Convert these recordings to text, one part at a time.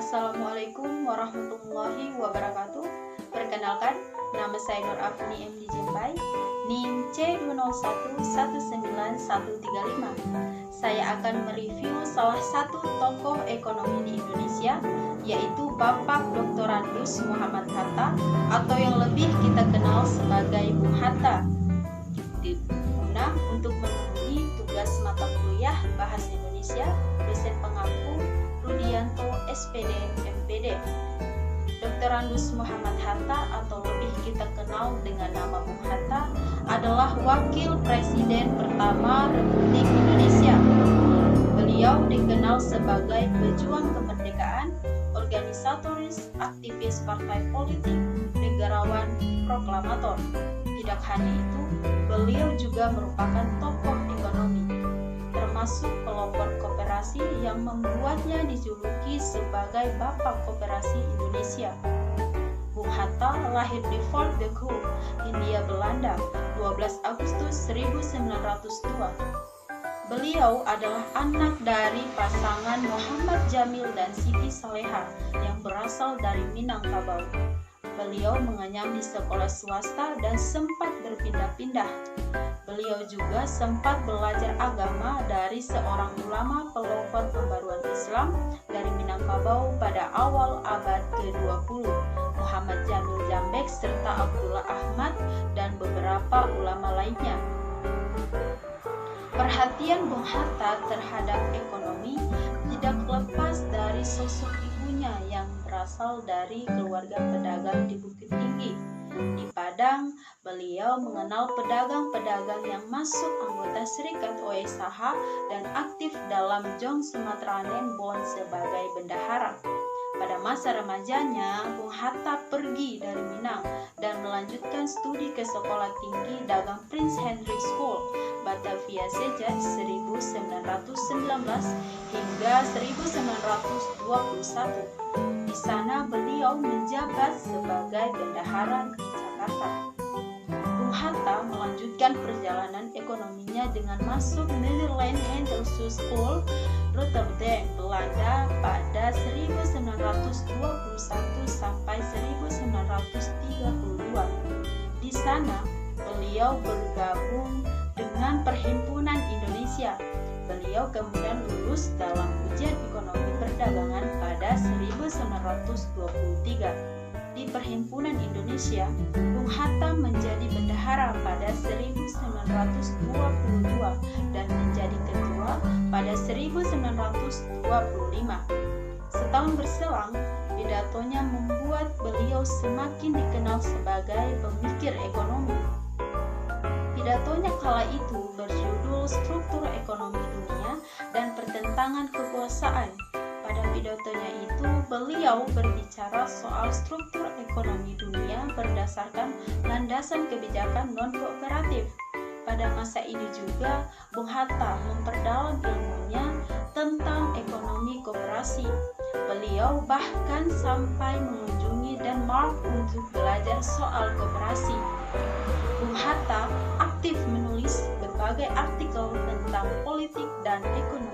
Assalamualaikum warahmatullahi wabarakatuh. Perkenalkan, nama saya Nur Afni MD Jembai, NIM C201191135. Saya akan mereview salah satu tokoh ekonomi di Indonesia, yaitu Bapak Dr. Andus Muhammad Hatta, atau yang lebih kita kenal sebagai Bung Hatta. Guna untuk memenuhi tugas mata kuliah Bahasa Indonesia, dosen pengampu Rudianto SPD MPD. Dr. Andus Muhammad Hatta, atau lebih kita kenal dengan nama Bung Hatta, adalah Wakil Presiden pertama Republik Indonesia. Beliau dikenal sebagai pejuang kemerdekaan, organisatoris, aktivis partai politik, negarawan, proklamator. Tidak hanya itu, beliau juga merupakan tokoh ekonomi, termasuk pelopor koperasi yang membuatnya dijuluki sebagai Bapak Koperasi Indonesia. Bung Hatta lahir di Fort de Koe, Hindia Belanda, 12 Agustus 1902. Beliau adalah anak dari pasangan Muhammad Jamil dan Siti Saleha yang berasal dari Minangkabau. Beliau mengenyam di sekolah swasta dan sempat berpindah-pindah. Beliau juga sempat belajar agama dari seorang ulama pelopor pembaruan Islam dari Minangkabau pada awal abad ke-20, Muhammad Jamil Jambek serta Abdullah Ahmad dan beberapa ulama lainnya. Perhatian Bung Hatta terhadap ekonomi tidak lepas dari sosok ibunya yang berasal dari keluarga pedagang di Bukit Tinggi. Di Padang, beliau mengenal pedagang-pedagang yang masuk anggota Serikat OSH dan aktif dalam Jong Sumatera Nembon sebagai bendahara. Pada masa remajanya, Bung Hatta pergi dari Minang dan melanjutkan studi ke Sekolah Tinggi Dagang Prince Henry School, Batavia sejak 1919 hingga 1921. Di sana beliau menjabat sebagai bendahara di Jakarta. Bung Hatta melanjutkan perjalanan ekonominya dengan masuk Nederland Handelschool School, Rotterdam, Belanda pada 1921 sampai 1932. Di sana beliau bergabung dengan Perhimpunan Indonesia. Beliau kemudian lulus dalam ujian ekonomi perdagangan pada 1923. Di Perhimpunan Indonesia, Bung Hatta menjadi bendahara pada 1922 dan menjadi ketua pada 1925. Setahun berselang, pidatonya membuat beliau semakin dikenal sebagai pemikir ekonomi. Pidatonya kala itu berjudul Struktur Ekonomi Dunia dan Pertentangan Kekuasaan. Pada pidatonya itu, beliau berbicara soal struktur ekonomi dunia berdasarkan landasan kebijakan non-kooperatif. Pada masa ini juga, Bung Hatta memperdalam ilmunya tentang ekonomi koperasi. Beliau bahkan sampai mengunjungi Denmark untuk belajar soal koperasi. Bung Hatta aktif menulis berbagai artikel tentang politik dan ekonomi.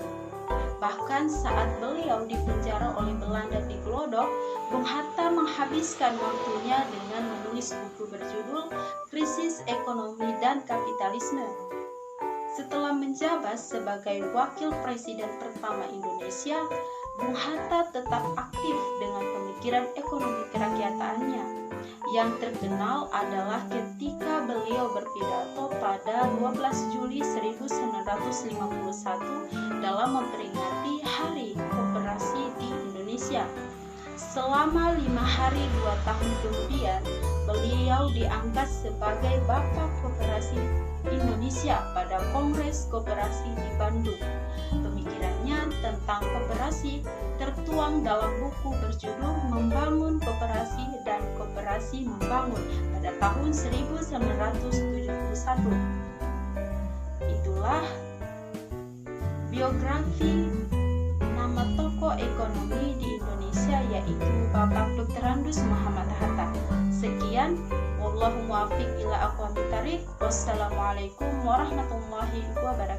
Bahkan saat beliau dipenjara oleh Belanda di Glodok, Bung Hatta menghabiskan waktunya dengan menulis buku berjudul Krisis Ekonomi dan Kapitalisme. Setelah menjabat sebagai Wakil Presiden pertama Indonesia, Bung Hatta tetap aktif dengan pemikiran ekonomi kerakyataannya. Yang terkenal adalah ketika beliau berpidato pada 12 Juli 1951 dalam memperingati Hari Koperasi di Indonesia. Selama 5 hari 2 tahun kemudian, beliau diangkat sebagai Bapak Koperasi Indonesia pada Kongres Koperasi di Bandung. Pemikirannya tentang koperasi tertuang dalam buku berjudul Membangun Koperasi dan Koperasi Membangun pada tahun 1971. Itulah biografi nama tokoh ekonomi di Indonesia, yaitu Bapak Dr. Andus Muhammad Hatta. Sekian, wallahu muwaffiq ila aqwamit thariq. Wassalamualaikum warahmatullahi wabarakatuh.